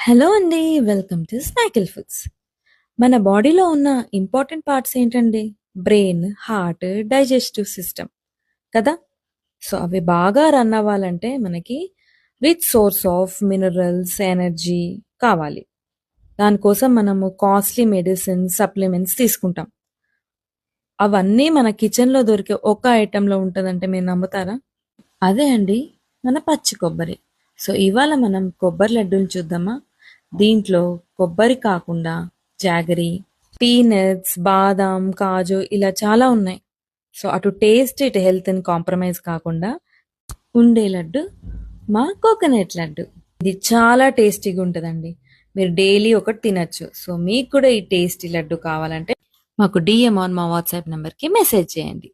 Hello అండి. Welcome to Snackle Foods. మన బాడీలో ఉన్న ఇంపార్టెంట్ పార్ట్స్ ఏంటండి? బ్రెయిన్, హార్ట్, డైజెస్టివ్ సిస్టమ్ కదా. సో అవి బాగా రన్ అవ్వాలంటే మనకి rich source of minerals, energy కావాలి. దానికోసం మనము కాస్ట్లీ మెడిసిన్, సప్లిమెంట్స్ తీసుకుంటాం. అవన్నీ మన కిచెన్లో దొరికే ఒక ఐటెంలో ఉంటుందంటే మీరు నమ్ముతారా? అదే అండి, మన పచ్చి కొబ్బరి. సో ఇవాళ మనం కొబ్బరి లడ్డూలు చూద్దామా. దీంట్లో కొబ్బరి కాకుండా జాగరీ, పీనట్స్, బాదాం, కాజు ఇలా చాలా ఉన్నాయి. సో అటు టేస్ట్ ఇటు హెల్త్ని కాంప్రమైజ్ కాకుండా ఉండే లడ్డు మా కోకోనట్ లడ్డు. ఇది చాలా టేస్టీగా ఉంటుందండి. మీరు డైలీ ఒకటి తినచ్చు. సో మీకు కూడా ఈ టేస్టీ లడ్డు కావాలంటే మాకు డిఎం ఆన్ మా వాట్సాప్ నెంబర్కి మెసేజ్ చేయండి.